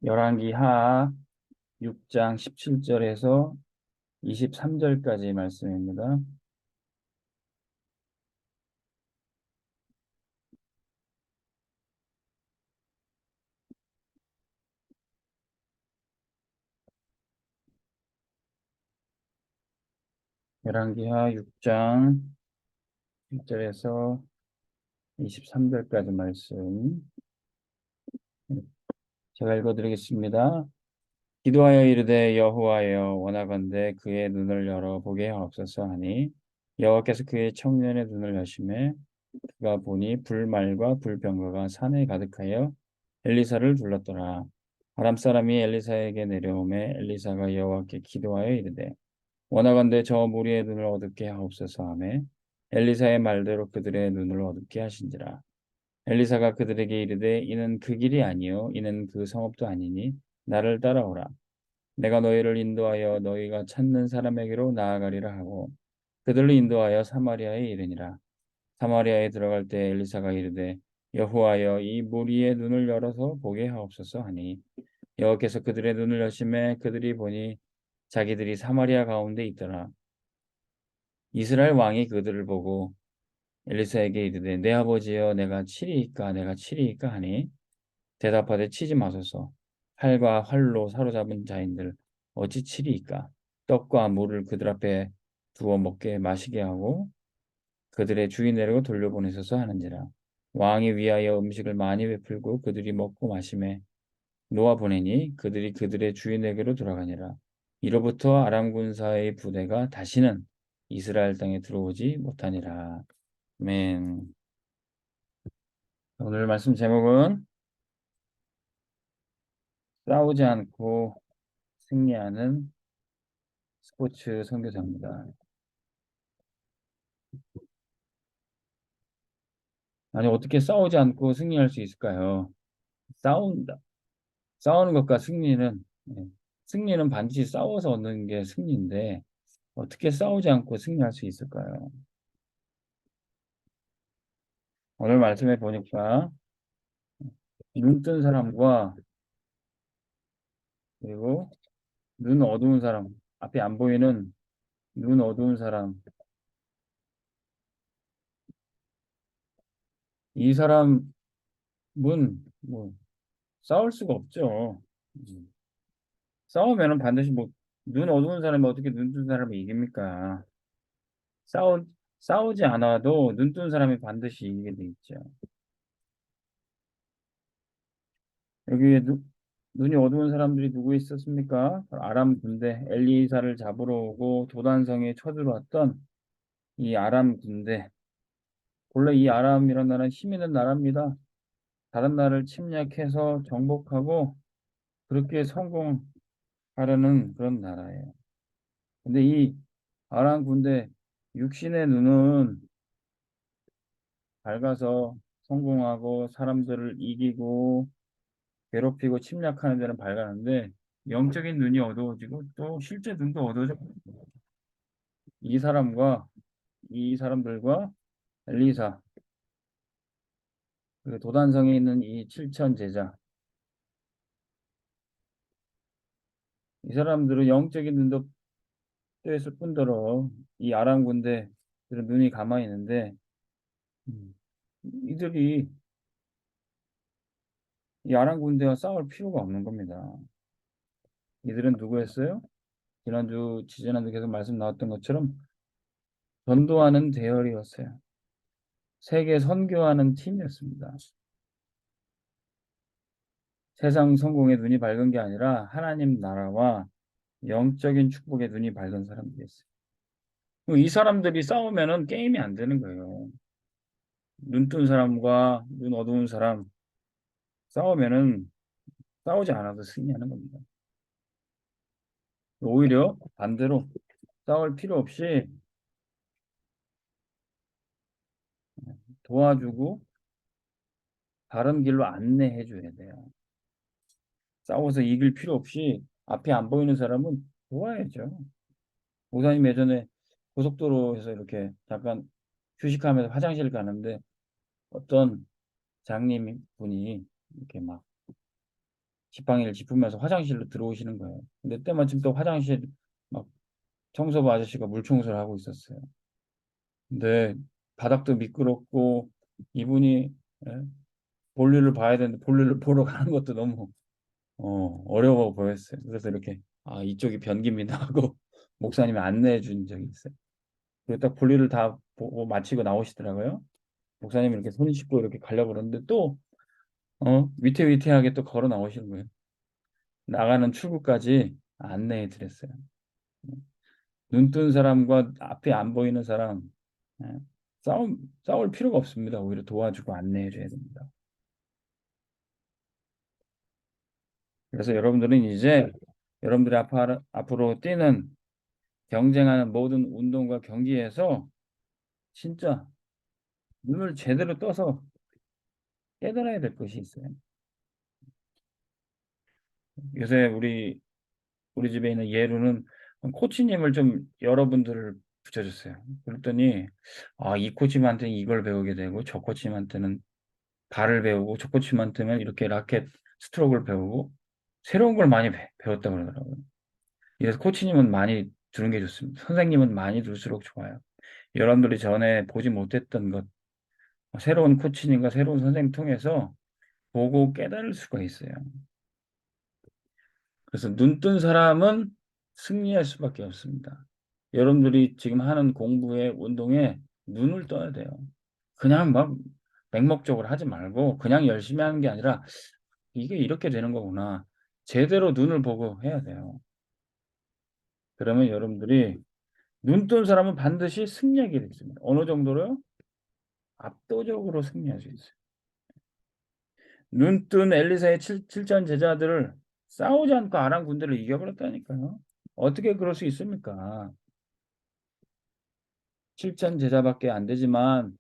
열왕기하 6장 17절에서 23절까지 말씀입니다. 열왕기하 6장 1절에서 23절까지 말씀 제가 읽어드리겠습니다. 기도하여 이르되 여호와여 원하건대 그의 눈을 열어 보게 하옵소서 하니 여호와께서 그의 청년의 눈을 여심해 그가 보니 불말과 불병거가 산에 가득하여 엘리사를 둘렀더라. 아람 사람이 엘리사에게 내려오매 엘리사가 여호와께 기도하여 이르되 원하건대 저 무리의 눈을 어둡게 하옵소서 하매 엘리사의 말대로 그들의 눈을 어둡게 하신지라. 엘리사가 그들에게 이르되 이는 그 길이 아니요 이는 그 성읍도 아니니 나를 따라오라. 내가 너희를 인도하여 너희가 찾는 사람에게로 나아가리라 하고 그들을 인도하여 사마리아에 이르니라. 사마리아에 들어갈 때 엘리사가 이르되 여호와여 이 무리의 눈을 열어서 보게 하옵소서 하니 여호와께서 그들의 눈을 여심해 그들이 보니 자기들이 사마리아 가운데 있더라. 이스라엘 왕이 그들을 보고 엘리사에게 이르되 내 아버지여 내가 치리이까 하니 대답하되 치지 마소서. 활과 활로 사로잡은 자인들 어찌 치리이까. 떡과 물을 그들 앞에 두어 먹게 마시게 하고 그들의 주인에게로 돌려보내소서 하는지라. 왕이 위하여 음식을 많이 베풀고 그들이 먹고 마심에 놓아 보내니 그들이 그들의 주인에게로 돌아가니라. 이로부터 아람 군사의 부대가 다시는 이스라엘 땅에 들어오지 못하니라. 아멘. 오늘 말씀 제목은 싸우지 않고 승리하는 스포츠 선교사입니다. 아니 어떻게 싸우지 않고 승리할 수 있을까요? 싸운다. 싸우는 것과 승리는 승리는 반드시 싸워서 얻는 게 승리인데 어떻게 싸우지 않고 승리할 수 있을까요? 오늘 말씀해 보니까 눈 뜬 사람과 그리고 눈 어두운 사람, 앞이 안 보이는 눈 어두운 사람, 이 사람은 뭐 싸울 수가 없죠. 음. 싸우면은 반드시 뭐 눈 어두운 사람이 어떻게 눈 뜬 사람을 이깁니까? 싸우 싸우지 않아도 눈 뜬 사람이 반드시 이기게 돼 있죠. 여기에 눈이 어두운 사람들이 누구 있었습니까? 아람 군대 엘리사를 잡으러 오고 도단성에 쳐들어왔던 이 아람 군대. 원래 이 아람이라는 나라는 힘 있는 나라입니다. 다른 나라를 침략해서 정복하고 그렇게 성공하려는 그런 나라예요. 근데 이 아람 군대 육신의 눈은 밝아서 성공하고 사람들을 이기고 괴롭히고 침략하는 데는 밝았는데 영적인 눈이 어두워지고 또 실제 눈도 어두워져. 이 사람과 이 사람들과 엘리사 그 도단성에 있는 이 7천 제자 이 사람들은 영적인 눈도 뜨였을 뿐더러 이 아람 군대들은 눈이 감아 있는데 음, 이들이 이 아람 군대와 싸울 필요가 없는 겁니다. 이들은 누구였어요? 지난주 계속 말씀 나왔던 것처럼 전도하는 대열이었어요. 세계 선교하는 팀이었습니다. 세상 성공에 눈이 밝은 게 아니라 하나님 나라와 영적인 축복에 눈이 밝은 사람들이었어요. 이 사람들이 싸우면은 게임이 안 되는 거예요. 눈 뜬 사람과 눈 어두운 사람 싸우면은 싸우지 않아도 승리하는 겁니다. 오히려 반대로 싸울 필요 없이 도와주고 바른 길로 안내해 줘야 돼요. 싸워서 이길 필요 없이 앞이 안 보이는 사람은 도와야죠. 목사님 예전에 고속도로에서 이렇게 잠깐 휴식하면서 화장실 가는데 어떤 장님 분이 이렇게 막 지팡이를 짚으면서 화장실로 들어오시는 거예요. 근데 때마침 또 화장실 막 청소부 아저씨가 물 청소를 하고 있었어요. 근데 바닥도 미끄럽고 이분이 예, 볼일을 봐야 되는데 볼일을 보러 가는 것도 너무 어려워 보였어요. 그래서 이렇게 이쪽이 변기입니다 하고 목사님이 안내해 준 적이 있어요. 그리고 딱 볼일을 다 보고 마치고 나오시더라고요. 목사님이 이렇게 손 씻고 이렇게 가려고 그러는데 또 위태위태하게 또 걸어 나오시는 거예요. 나가는 출구까지 안내해 드렸어요. 눈 뜬 사람과 앞에 안 보이는 사람 예, 싸울 필요가 없습니다. 오히려 도와주고 안내해 줘야 됩니다. 그래서 여러분들은 이제 여러분들이 앞으로 뛰는 경쟁하는 모든 운동과 경기에서 진짜 눈을 제대로 떠서 깨달아야 될 것이 있어요. 요새 우리 집에 있는 예루는 코치님을 좀 여러분들을 붙여줬어요. 그랬더니 이 코치님한테는 이걸 배우게 되고 저 코치님한테는 발을 배우고 저 코치님한테는 이렇게 라켓 스트로크를 배우고 새로운 걸 많이 배웠다 그러더라고요. 그래서 코치님은 많이 두는 게 좋습니다. 선생님은 많이 둘수록 좋아요. 여러분들이 전에 보지 못했던 것, 새로운 코치님과 새로운 선생님 통해서 보고 깨달을 수가 있어요. 그래서 눈 뜬 사람은 승리할 수밖에 없습니다. 여러분들이 지금 하는 공부에 운동에 눈을 떠야 돼요. 그냥 막 맹목적으로 하지 말고 그냥 열심히 하는 게 아니라 이게 이렇게 되는 거구나. 제대로 눈을 보고 해야 돼요. 그러면 여러분들이 눈 뜬 사람은 반드시 승리하게 되어 있습니다. 어느 정도로요? 압도적으로 승리할 수 있어요. 눈 뜬 엘리사의 칠전 제자들을 싸우지 않고 아람 군대를 이겨버렸다니까요. 어떻게 그럴 수 있습니까? 7천 제자밖에 안 되지만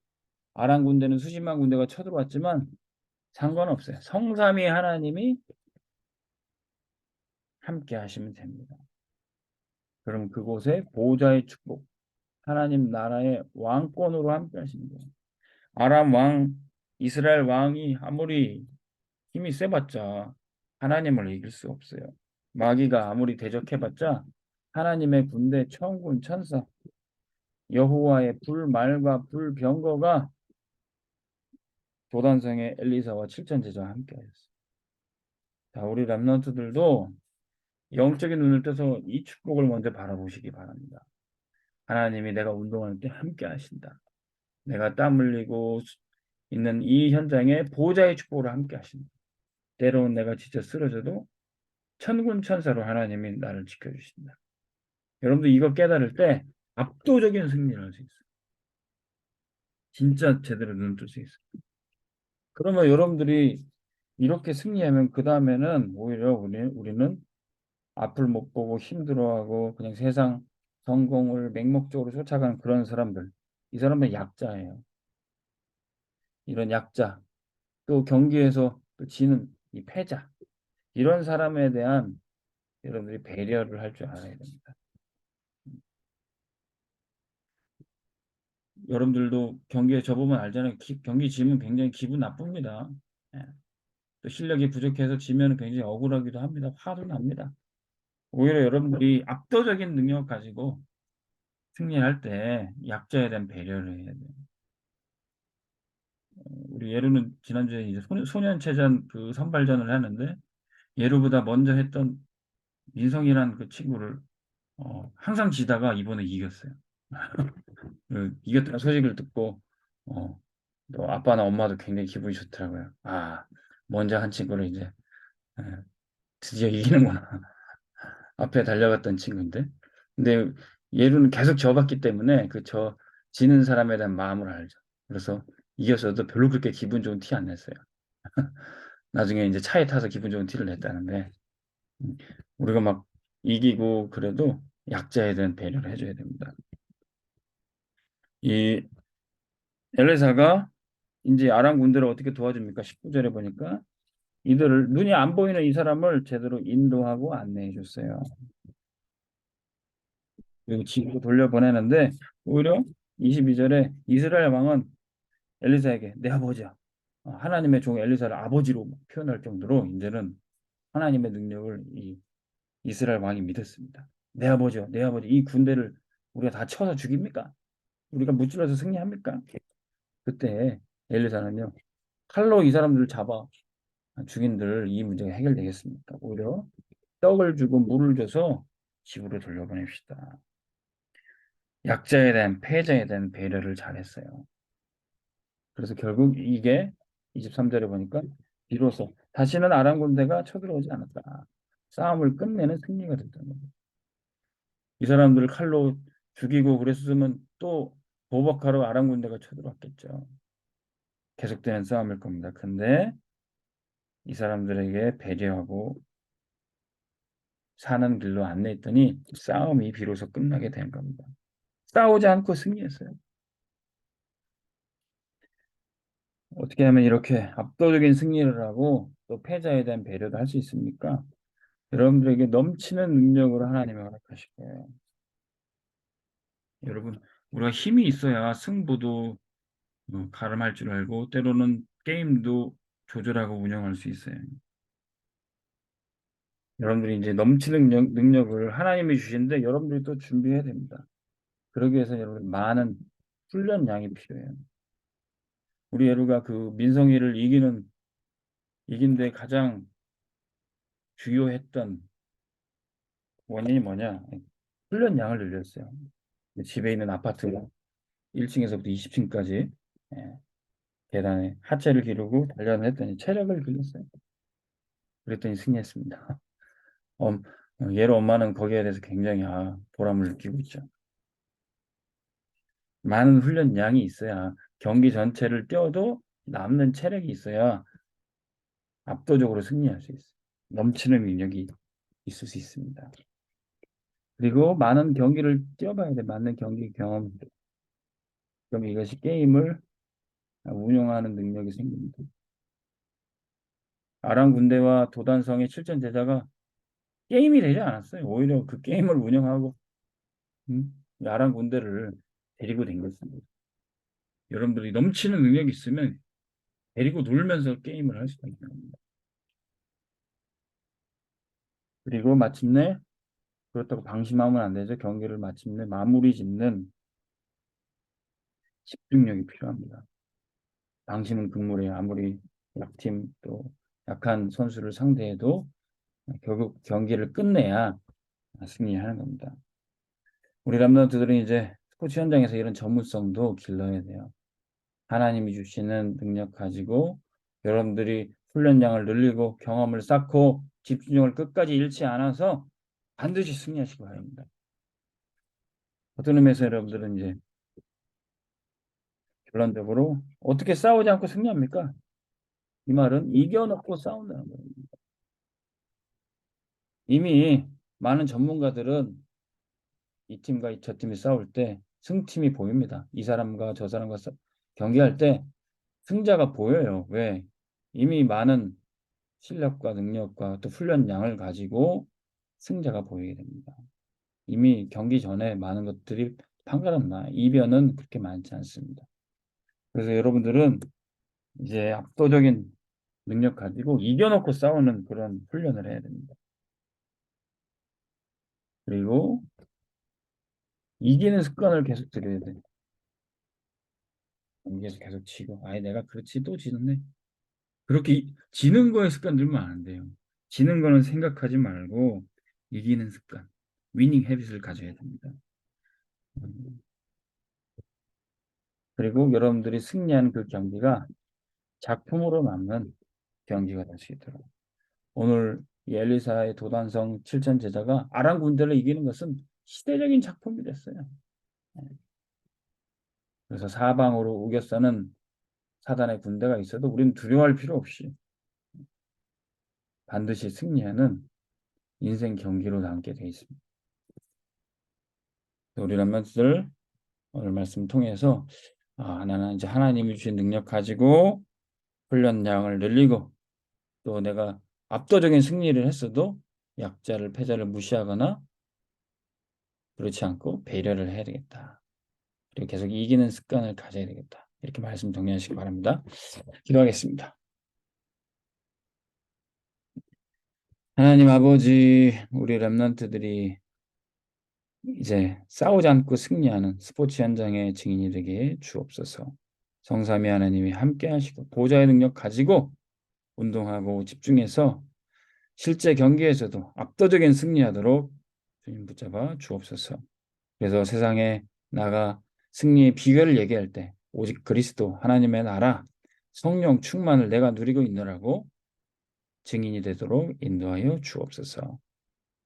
아람 군대는 수십만 군대가 쳐들어왔지만 상관없어요. 성삼위 하나님이 함께 하시면 됩니다. 그럼 그곳에 보호자의 축복, 하나님 나라의 왕권으로 함께 하시는 거예요. 아람 왕, 이스라엘 왕이 아무리 힘이 세봤자 하나님을 이길 수 없어요. 마귀가 아무리 대적해봤자 하나님의 군대, 천군, 천사, 여호와의 불말과 불병거가 도단성의 엘리사와 칠천 제자와 함께하였어요. 자, 우리 랩런트들도 영적인 눈을 떠서 이 축복을 먼저 바라보시기 바랍니다. 하나님이 내가 운동할 때 함께 하신다. 내가 땀 흘리고 있는 이 현장에 보호자의 축복으로 함께 하신다. 때로는 내가 진짜 쓰러져도 천군 천사로 하나님이 나를 지켜주신다. 여러분도 이거 깨달을 때 압도적인 승리를 할 수 있어요. 진짜 제대로 눈을 뜰 수 있어요. 그러면 여러분들이 이렇게 승리하면 그 다음에는 오히려 우리는 앞을 못 보고 힘들어하고 그냥 세상 성공을 맹목적으로 쫓아가는 그런 사람들. 이 사람은 약자예요. 이런 약자. 또 경기에서 또 지는 이 패자. 이런 사람에 대한 여러분들이 배려를 할 줄 알아야 됩니다. 여러분들도 경기에 져보면 알잖아요. 경기 지면 굉장히 기분 나쁩니다. 예. 또 실력이 부족해서 지면 굉장히 억울하기도 합니다. 화도 납니다. 오히려 여러분들이 압도적인 능력 가지고 승리할 때 약자에 대한 배려를 해야 돼요. 우리 예루는 지난주에 이제 소년체전 그 선발전을 하는데 예루보다 먼저 했던 민성이란 그 친구를 항상 지다가 이번에 이겼어요. 이겼다는 소식을 듣고 또 아빠나 엄마도 굉장히 기분이 좋더라고요. 먼저 한 친구를 이제 예, 드디어 이기는구나. 앞에 달려갔던 친구인데. 근데 예루는 계속 져봤기 때문에 지는 사람에 대한 마음을 알죠. 그래서 이겼어도 별로 그렇게 기분 좋은 티 안 냈어요. 나중에 이제 차에 타서 기분 좋은 티를 냈다는데 우리가 막 이기고 그래도 약자에 대한 배려를 해줘야 됩니다. 이 엘리사가 이제 아람 군대를 어떻게 도와줍니까? 19절에 보니까 이들을 눈이 안 보이는 이 사람을 제대로 인도하고 안내해 줬어요. 그리고 집으로 돌려보내는데 오히려 22절에 이스라엘 왕은 엘리사에게 내 아버지야. 하나님의 종 엘리사를 아버지로 표현할 정도로 이제는 하나님의 능력을 이 이스라엘 왕이 믿었습니다. 내 아버지요, 내 아버지 이 군대를 우리가 다 쳐서 죽입니까? 우리가 무찔러서 승리합니까? 그때 엘리사는요, 칼로 이 사람들을 잡아 죽인들 이 문제가 해결되겠습니까? 오히려 떡을 주고 물을 줘서 집으로 돌려보냅시다. 약자에 대한 패자에 대한 배려를 잘했어요. 그래서 결국 이게 23절에 보니까 비로소 다시는 아람 군대가 쳐들어오지 않았다. 싸움을 끝내는 승리가 됐다는 거예요. 이 사람들을 칼로 죽이고 그랬으면 또 보복하러 아람 군대가 쳐들어왔겠죠. 계속되는 싸움일 겁니다. 근데 이 사람들에게 배려하고 사는 길로 안내했더니 싸움이 비로소 끝나게 된 겁니다. 싸우지 않고 승리했어요. 어떻게 하면 이렇게 압도적인 승리를 하고 또 패자에 대한 배려도 할 수 있습니까? 여러분들에게 넘치는 능력으로 하나님이 허락하실 거예요. 여러분, 우리가 힘이 있어야 승부도 가름할 줄 알고 때로는 게임도 조절하고 운영할 수 있어요. 여러분들이 이제 넘치는 능력을 하나님이 주시는데 여러분들이 또 준비해야 됩니다. 그러기 위해서 여러분 많은 훈련량이 필요해요. 우리 예루가 그 민성이를 이긴데 가장 주요했던 원인이 뭐냐? 훈련량을 늘렸어요. 집에 있는 아파트 1층에서부터 20층까지 계단에 하체를 기르고 단련을 했더니 체력을 길렀어요. 그랬더니 승리했습니다. 얘로 엄마는 거기에 대해서 굉장히 보람을 느끼고 있죠. 많은 훈련량이 있어야 경기 전체를 뛰어도 남는 체력이 있어야 압도적으로 승리할 수 있어요. 넘치는 능력이 있을 수 있습니다. 그리고 많은 경기를 뛰어봐야 돼. 많은 경기 경험. 그럼 이것이 게임을 운영하는 능력이 생깁니다. 아람 군대와 도단성의 7전 제자가 게임이 되지 않았어요. 오히려 그 게임을 운영하고 아람 군대를 데리고 댕겼습니다. 여러분들이 넘치는 능력이 있으면 데리고 놀면서 게임을 할 수가 있는 겁니다. 그리고 마침내 그렇다고 방심하면 안 되죠. 경기를 마침내 마무리 짓는 집중력이 필요합니다. 방심은 금물이에요. 아무리 약팀 또 약한 선수를 상대해도 결국 경기를 끝내야 승리하는 겁니다. 우리 람런트들은 이제 스포츠 현장에서 이런 전문성도 길러야 돼요. 하나님이 주시는 능력 가지고 여러분들이 훈련량을 늘리고 경험을 쌓고 집중력을 끝까지 잃지 않아서 반드시 승리하시기 바랍니다. 어떤 의미에서 여러분들은 이제 결론적으로 어떻게 싸우지 않고 승리합니까? 이 말은 이겨놓고 싸운다는 거예요. 이미 많은 전문가들은 이 팀과 저 팀이 싸울 때 승팀이 보입니다. 이 사람과 저 사람과 경기할 때 승자가 보여요. 왜? 이미 많은 실력과 능력과 또 훈련량을 가지고 승자가 보이게 됩니다. 이미 경기 전에 많은 것들이 판가름 이변은 그렇게 많지 않습니다. 그래서 여러분들은 이제 압도적인 능력 가지고 이겨놓고 싸우는 그런 훈련을 해야 됩니다. 그리고 이기는 습관을 계속 들여야 돼요. 경기에서 계속 지고, 내가 그렇지 또 지는데 그렇게 지는 거에 습관 들면 안 돼요. 지는 거는 생각하지 말고 이기는 습관, 위닝 헤빗을 가져야 됩니다. 그리고 여러분들이 승리한 그 경기가 작품으로 남는 경기가 될 수 있도록. 오늘 이 엘리사의 도단성 7천 제자가 아람 군대를 이기는 것은 시대적인 작품이 됐어요. 그래서 사방으로 우겨싸는 사단의 군대가 있어도 우리는 두려워할 필요 없이 반드시 승리하는 인생 경기로 남게 되어 있습니다. 우리 람면들 오늘 말씀 통해서 나는 이제 하나님이 주신 능력 가지고 훈련량을 늘리고 또 내가 압도적인 승리를 했어도 약자를 패자를 무시하거나 그렇지 않고 배려를 해야 되겠다. 그리고 계속 이기는 습관을 가져야 되겠다. 이렇게 말씀 정리하시기 바랍니다. 기도하겠습니다. 하나님 아버지, 우리 렘넌트들이 이제 싸우지 않고 승리하는 스포츠 현장의 증인이 되게 주옵소서. 성삼위 하나님이 함께 하시고 보좌의 능력 가지고 운동하고 집중해서 실제 경기에서도 압도적인 승리하도록 주님 붙잡아 주옵소서. 그래서 세상에 나가 승리의 비결을 얘기할 때 오직 그리스도 하나님의 나라 성령 충만을 내가 누리고 있노라고 증인이 되도록 인도하여 주옵소서.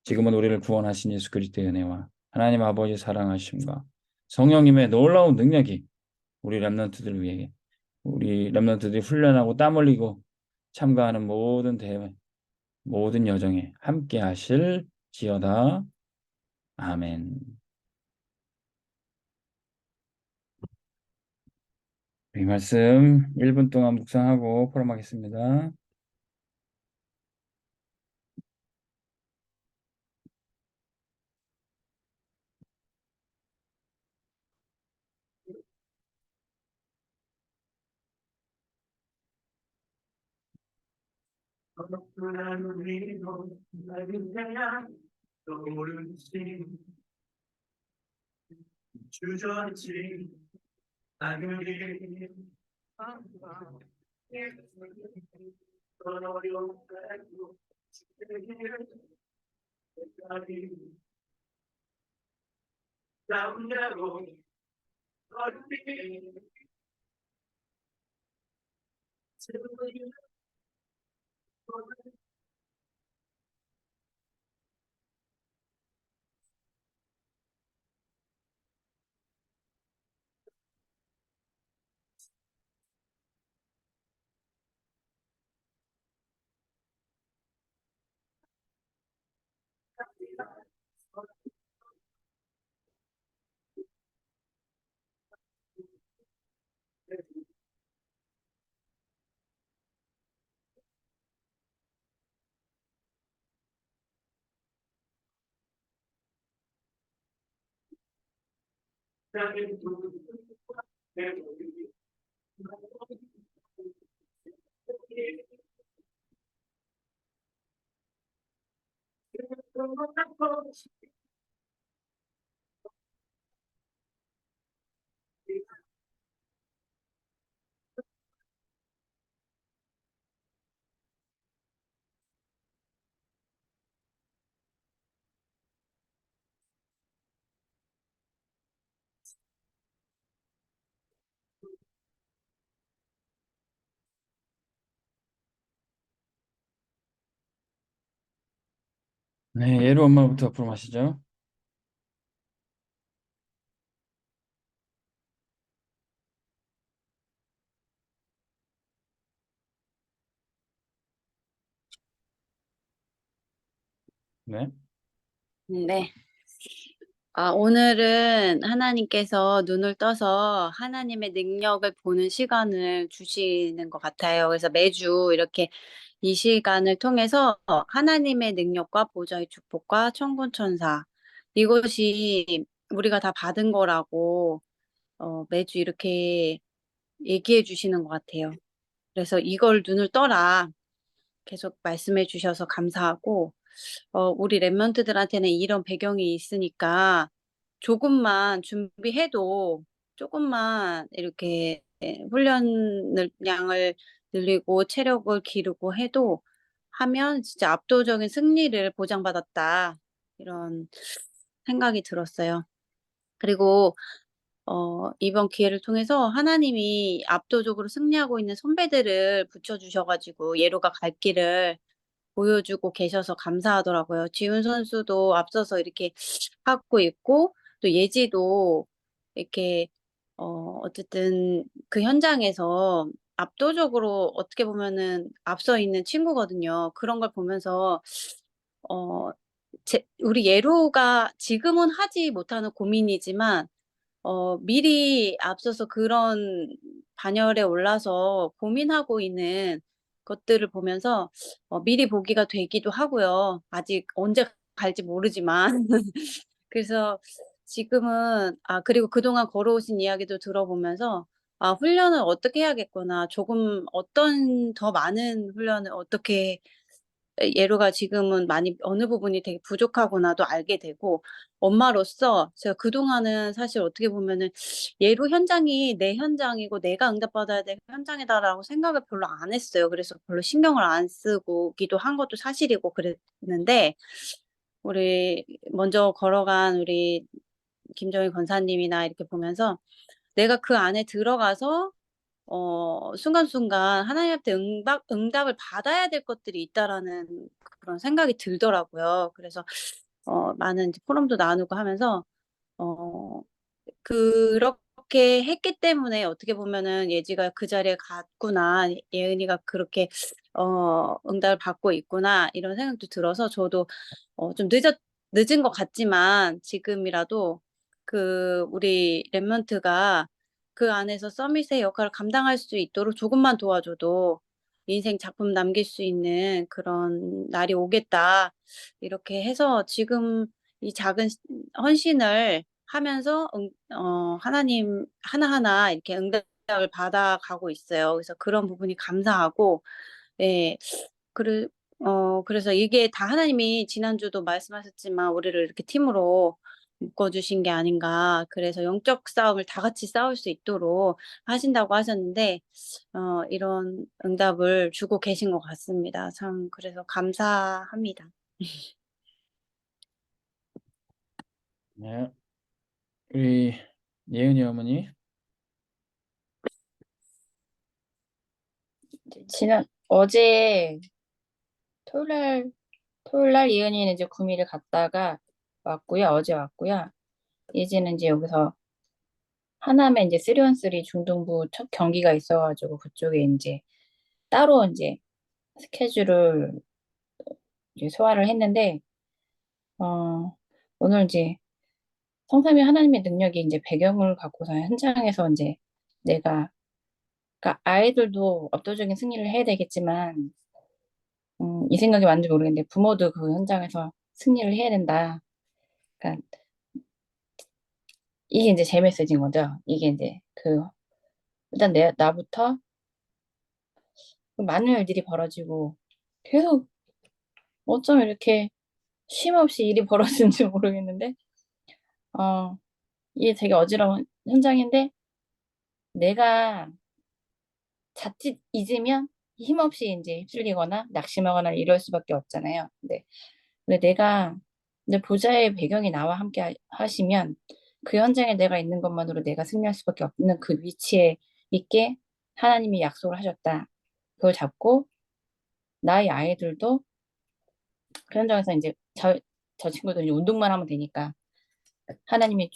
지금은 우리를 구원하신 예수 그리스도의 은혜와 하나님 아버지 사랑하심과 성령님의 놀라운 능력이 우리 렘넌트들을 위해 우리 렘넌트들이 훈련하고 땀 흘리고 참가하는 모든 대회 모든 여정에 함께 하실지어다. 아멘. 이 말씀 1분 동안 묵상하고 포럼하겠습니다. 주저앉지 않으리 어려운 때도 주께까지 나훈대로 어린이 네, 예루 엄마부터 포럼하시죠. 네. 네. 오늘은 하나님께서 눈을 떠서 하나님의 능력을 보는 시간을 주시는 것 같아요. 그래서 매주 이렇게 이 시간을 통해서 하나님의 능력과 보좌의 축복과 천군천사 이것이 우리가 다 받은 거라고 매주 이렇게 얘기해 주시는 것 같아요. 그래서 이걸 눈을 떠라 계속 말씀해 주셔서 감사하고 우리 랩런트들한테는 이런 배경이 있으니까 조금만 준비해도 조금만 이렇게 훈련을 양을 늘리고 체력을 기르고 해도 하면 진짜 압도적인 승리를 보장받았다. 이런 생각이 들었어요. 그리고 이번 기회를 통해서 하나님이 압도적으로 승리하고 있는 선배들을 붙여 주셔 가지고 예로가 갈 길을 보여주고 계셔서 감사하더라고요. 지훈 선수도 앞서서 이렇게 하고 있고 또 예지도 이렇게 어쨌든 그 현장에서 압도적으로 어떻게 보면은 앞서 있는 친구거든요. 그런 걸 보면서 어 우리 예로가 지금은 하지 못하는 고민이지만 미리 앞서서 그런 반열에 올라서 고민하고 있는 것들을 보면서 미리 보기가 되기도 하고요. 아직 언제 갈지 모르지만. 그래서 지금은 그리고 그동안 걸어오신 이야기도 들어보면서 '아 훈련을 어떻게 해야겠구나. 조금 어떤 더 많은 훈련을 어떻게 예루가 지금은 많이 어느 부분이 되게 부족하구나도 알게 되고 엄마로서 제가 그동안은 사실 어떻게 보면은 예루 현장이 내 현장이고 내가 응답받아야 될 현장이다라고 생각을 별로 안 했어요. 그래서 별로 신경을 안 쓰고기도 한 것도 사실이고 그랬는데 우리 먼저 걸어간 우리 김정희 권사님이나 이렇게 보면서 내가 그 안에 들어가서 순간순간 하나님한테 응답을 받아야 될 것들이 있다라는 그런 생각이 들더라고요. 그래서 많은 이제 포럼도 나누고 하면서 어 그렇게 했기 때문에 어떻게 보면은 예지가 그 자리에 갔구나. 예은이가 그렇게 응답을 받고 있구나. 이런 생각도 들어서 저도 좀 늦은 것 같지만 지금이라도 우리 랩런트가 그 안에서 서밋의 역할을 감당할 수 있도록 조금만 도와줘도 인생 작품 남길 수 있는 그런 날이 오겠다. 이렇게 해서 지금 이 작은 헌신을 하면서 하나님 하나하나 이렇게 응답을 받아가고 있어요. 그래서 그런 부분이 감사하고, 예, 그래서 이게 다 하나님이 지난주도 말씀하셨지만 우리를 이렇게 팀으로 묶어주신 게 아닌가. 그래서 영적 싸움을 다 같이 싸울 수 있도록 하신다고 하셨는데, 이런 응답을 주고 계신 것 같습니다. 참, 그래서 감사합니다. 네. 우리 예은이 어머니. 어제 토요일 날 이은이는 이제 구미를 갔다가 왔고요. 어제 왔고요. 예지는 이제 여기서 하남에 이제 3on3 중등부 첫 경기가 있어가지고 그쪽에 이제 따로 이제 스케줄을 이제 소화를 했는데, 오늘 이제 성삼위 하나님의 능력이 이제 배경을 갖고서 현장에서 이제 내가, 그러니까 아이들도 압도적인 승리를 해야 되겠지만, 이 생각이 맞는지 모르겠는데 부모도 그 현장에서 승리를 해야 된다. 그러니까 이게 이제 제 메시지인 거죠. 이게 이제 일단 나부터 많은 일들이 벌어지고 계속 어쩜 이렇게 쉼 없이 일이 벌어지는지 모르겠는데, 어, 이게 되게 어지러운 현장인데 내가 자칫 잊으면 힘없이 이제 휩쓸리거나 낙심하거나 이럴 수밖에 없잖아요. 근데 내가 이제 보좌의 배경이 나와 함께 하시면 그 현장에 내가 있는 것만으로 내가 승리할 수밖에 없는 그 위치에 있게 하나님이 약속을 하셨다. 그걸 잡고 나의 아이들도 그 현장에서 이제 저 친구들 이제 운동만 하면 되니까 하나님이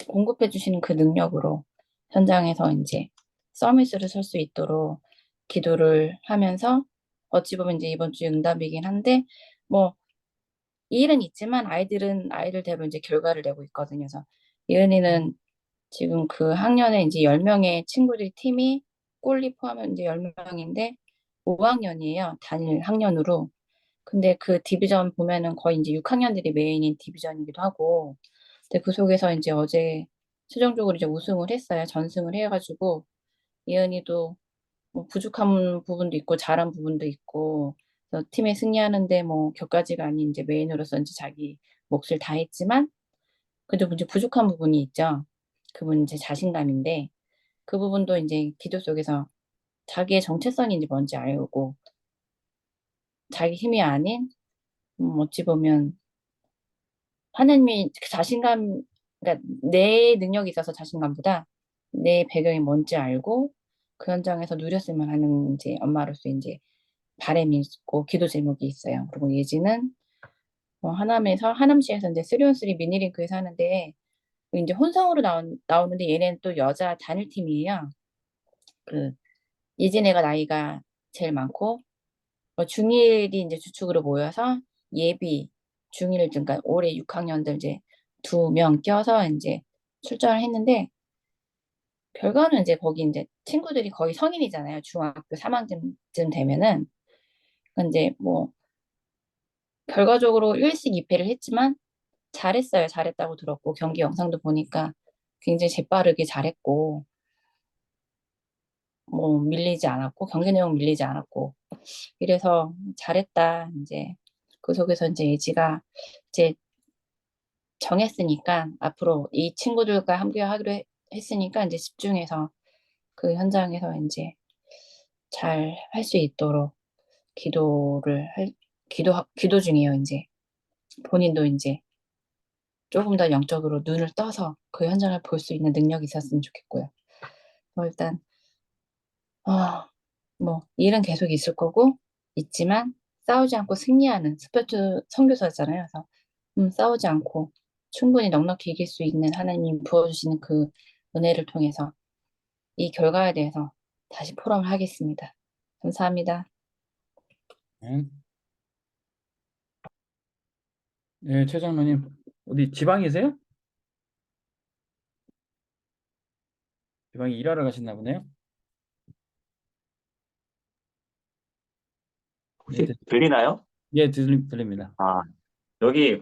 공급해 주시는 그 능력으로 현장에서 이제 서밋을 설 수 있도록 기도를 하면서 어찌 보면 이제 이번 주 응답이긴 한데 뭐 일은 있지만 아이들은 아이들대로 이제 결과를 내고 있거든요. 그래서 예은이는 지금 그 학년에 이제 10명의 친구들 팀이 꼴리 포함하면 이제 10명인데 5학년이에요. 단일 학년으로. 근데 그 디비전 보면은 거의 이제 6학년들이 메인인 디비전이기도 하고, 근데 그 속에서 이제 어제 최종적으로 이제 우승을 했어요. 전승을 해가지고 예은이도 뭐 부족한 부분도 있고 잘한 부분도 있고, 그래서 팀에 승리하는데 뭐 격가지가 아닌 이제 메인으로서 이제 자기 몫을 다했지만 그래도 이제 부족한 부분이 있죠. 그분 이제 자신감인데 그 부분도 이제 기도 속에서 자기의 정체성이 이제 뭔지 알고 자기 힘이 아닌 어찌 보면 하나님이 그 자신감, 그러니까 내 능력이 있어서 자신감보다 내 배경이 뭔지 알고 그 현장에서 누렸으면 하는 이제 엄마로서 이제 바람이 있고 기도 제목이 있어요. 그리고 예지는 하남시에서 이제 3on3 미니링크에서 하는데 이제 혼성으로 나오는데 얘네는 또 여자 단일팀이에요. 그 예진애가 나이가 제일 많고 중1이 이제 주축으로 모여서 예비 중1, 그러니까 올해 6학년들 이제 2명 껴서 이제 출전을 했는데 결과는 이제 거기 이제 친구들이 거의 성인이잖아요. 중학교 3학년쯤 되면은. 그러니까 이제 뭐 결과적으로 1승 2패를 했지만 잘했어요. 잘했다고 들었고 경기 영상도 보니까 굉장히 재빠르게 잘했고 뭐 밀리지 않았고 경기 내용 밀리지 않았고 이래서 잘했다. 이제 그 속에서 이제 예지가 이제 정했으니까 앞으로 이 친구들과 함께 하기로 했으니까 이제 집중해서 그 현장에서 이제 잘 할 수 있도록 기도 중이에요. 이제 본인도 이제 조금 더 영적으로 눈을 떠서 그 현장을 볼 수 있는 능력이 있었으면 좋겠고요. 일단 뭐 일은 계속 있을 거고 있지만 싸우지 않고 승리하는 스포츠 선교사잖아요. 그래서 싸우지 않고 충분히 넉넉히 이길 수 있는 하나님 부어주시는 그 은혜를 통해서 이 결과에 대해서 다시 포럼을 하겠습니다. 감사합니다. 네. 네, 최 장로님 어디 지방이세요? 지방에 일하러 가셨나 보네요. 네, 혹시 들리나요? 예, 들립니다. 아, 여기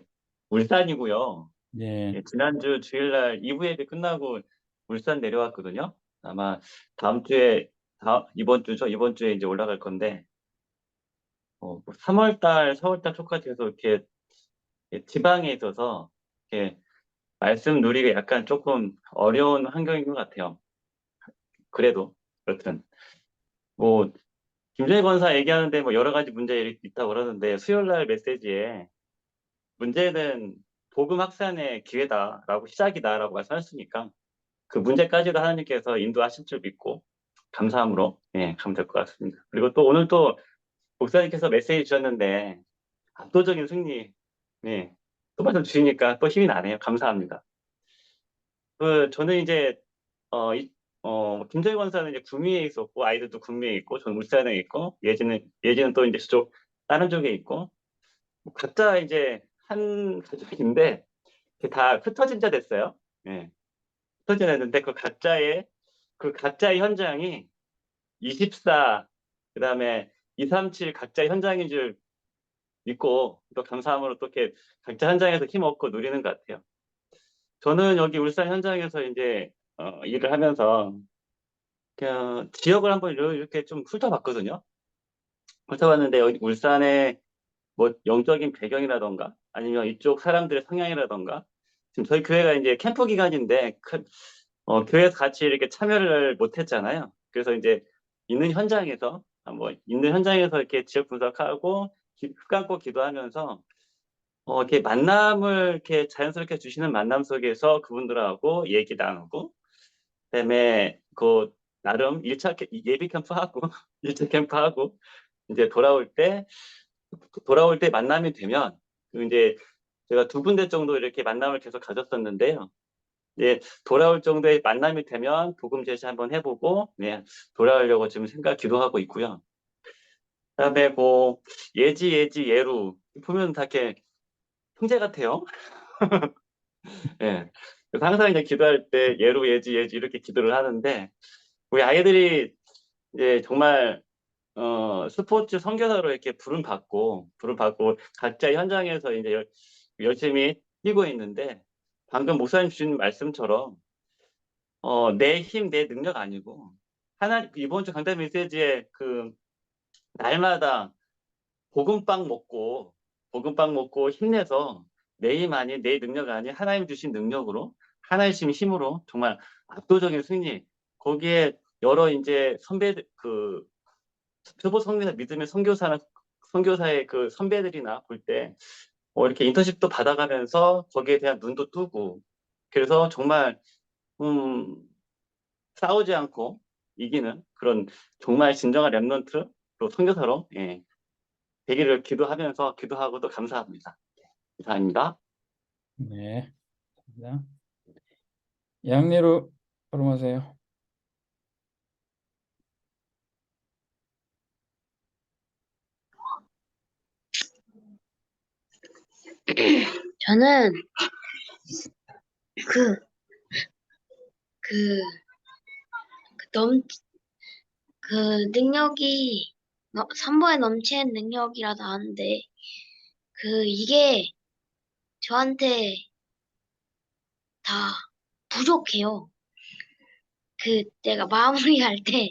울산이고요. 예, 예, 지난주 주일날 2부 예배 끝나고 울산 내려왔거든요. 아마 다음 주에, 이번 주죠? 이번 주에 이제 올라갈 건데, 3월 달, 4월 달 초까지 해서 이렇게 지방에 있어서 이렇게 말씀 누리기 약간 조금 어려운 환경인 것 같아요. 그래도, 여튼, 뭐, 김정희 권사 얘기하는데 뭐 여러 가지 문제 있다고 그러는데 수요일날 메시지에 문제는 복음 확산의 기회다라고 시작이다라고 말씀하셨으니까 그 문제까지도 하나님께서 인도하실 줄 믿고 감사함으로 가면 될 것 같습니다. 그리고 또 오늘 또 목사님께서 메시지 주셨는데 압도적인 승리 또 말씀 주시니까 또 힘이 나네요. 감사합니다. 저는 이제 김정희 권사는 이제 구미에 있었고 아이들도 구미에 있고 저는 울산에 있고 예지는 또 이제 저쪽 다른 쪽에 있고 각자 이제 한 가족인데 다 흩어진 자 됐어요. 예. 흩어져 냈는데 그 가짜의 현장이 24 그다음에 237 각자 현장인 줄 믿고 또 감사함으로 또 이렇게 각자 현장에서 힘 얻고 누리는 것 같아요. 저는 여기 울산 현장에서 이제 일을 하면서 그냥 지역을 한번 이렇게 좀 훑어봤거든요. 훑어봤는데 여기 울산의 뭐 영적인 배경이라던가 아니면 이쪽 사람들의 성향이라던가 지금 저희 교회가 이제 캠프 기간인데 교회에서 같이 이렇게 참여를 못했잖아요. 그래서 이제 있는 현장에서 이렇게 지역 분석하고 흑감고 기도하면서 이렇게 만남을 이렇게 자연스럽게 주시는 만남 속에서 그분들하고 얘기 나누고 그다음에 그 나름 1차 예비 캠프하고 1차 캠프하고 이제 돌아올 때 만남이 되면 이제 제가 두 군데 정도 이렇게 만남을 계속 가졌었는데요. 돌아올 정도의 만남이 되면 복음 제시 한번 해보고 돌아오려고 지금 기도하고 있고요. 그다음에 뭐 예루 보면 다 이렇게 형제 같아요. 예. 그래서 항상 이제 기도할 때 예루 예지 이렇게 기도를 하는데 우리 아이들이 이제 정말 스포츠 선교사로 이렇게 부름 받고 각자 현장에서 이제 열심히 뛰고 있는데 방금 목사님 주신 말씀처럼 내 힘, 내 능력 아니고 이번 주 강단 메시지에 그 날마다 복음빵 먹고 힘내서 내 힘 아닌 내 능력 아닌 하나님 주신 능력으로 하나님 주신 힘으로 정말 압도적인 승리 거기에 여러 이제 선배들 표보 성리나 믿음의 선교사의 그 선배들이나 볼 때 이렇게 인턴십도 받아가면서 거기에 대한 눈도 뜨고 그래서 정말 음, 싸우지 않고 이기는 그런 정말 진정한 랩런트 또 선교사로 되기를 기도하고 또 감사합니다. 이상입니다. 네, 감사합니다. 양례로 걸어가세요. 저는 그, 그, 능력이, 산보에 넘치는 능력이라도 아는데, 이게 저한테 다 부족해요. 내가 마무리할 때,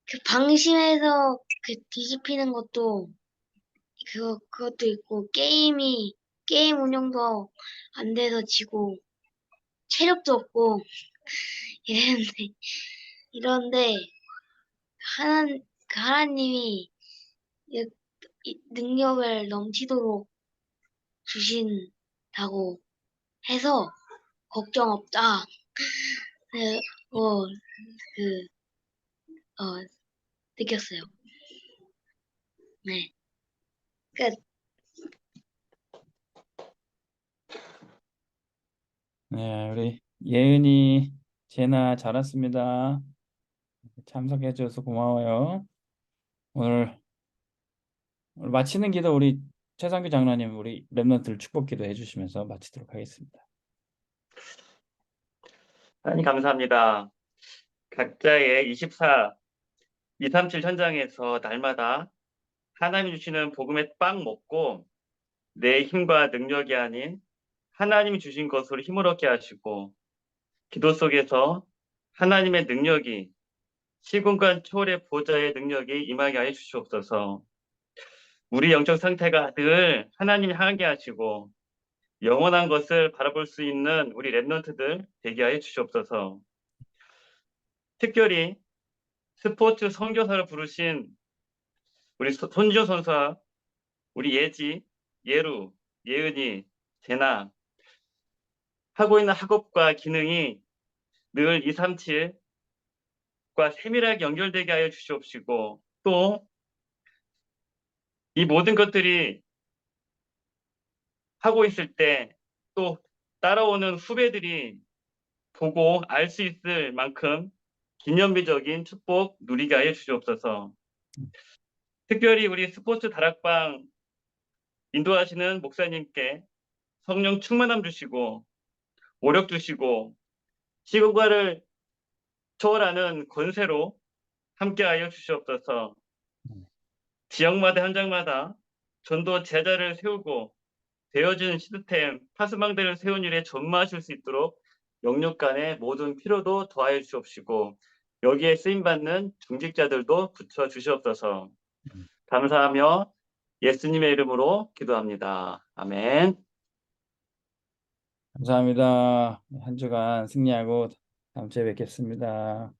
그 방심해서 그 뒤집히는 것도 그것도 있고 게임 운영도 안 돼서 지고 체력도 없고 이랬는데 이런데 하나님이 이 능력을 넘치도록 주신다고 해서 걱정 없다. 네, 그, 어, 느꼈어요. 네. 끝. 네, 우리 예은이, 제나 잘 왔습니다. 참석해줘서 고마워요. 오늘 마치는 기도 우리 최상규 장로님, 우리 랩런트를 축복기도 해주시면서 마치도록 하겠습니다. 하나님 감사합니다. 각자의 237 현장에서 날마다 하나님 주시는 복음의 빵 먹고 내 힘과 능력이 아닌 하나님이 주신 것으로 힘을 얻게 하시고 기도 속에서 하나님의 능력이 시공간 초월의 보좌의 능력이 임하게 하여 주시옵소서. 우리 영적 상태가 늘 하나님이 향하게 하시고 영원한 것을 바라볼 수 있는 우리 랩런트들 되게 하여 주시옵소서. 특별히 스포츠 선교사를 부르신 우리 손지호 선수와 우리 예지, 예루, 예은이, 제나 하고 있는 학업과 기능이 늘 237과 세밀하게 연결되게 하여 주시옵시고 또 이 모든 것들이 하고 있을 때 또 따라오는 후배들이 보고 알 수 있을 만큼 기념비적인 축복 누리게 하여 주시옵소서. 특별히 우리 스포츠 다락방 인도하시는 목사님께 성령 충만함 주시고 오력 주시고 시공간을 초월하는 권세로 함께하여 주시옵소서. 지역마다 현장마다 전도 제자를 세우고 되어지는 시스템 파수망대를 세운 일에 전무하실 수 있도록 영육 간의 모든 필요도 더하여 주옵시고 여기에 쓰임받는 중직자들도 붙여 주시옵소서. 감사하며 예수님의 이름으로 기도합니다. 아멘. 감사합니다. 한 주간 승리하고 다음 주에 뵙겠습니다.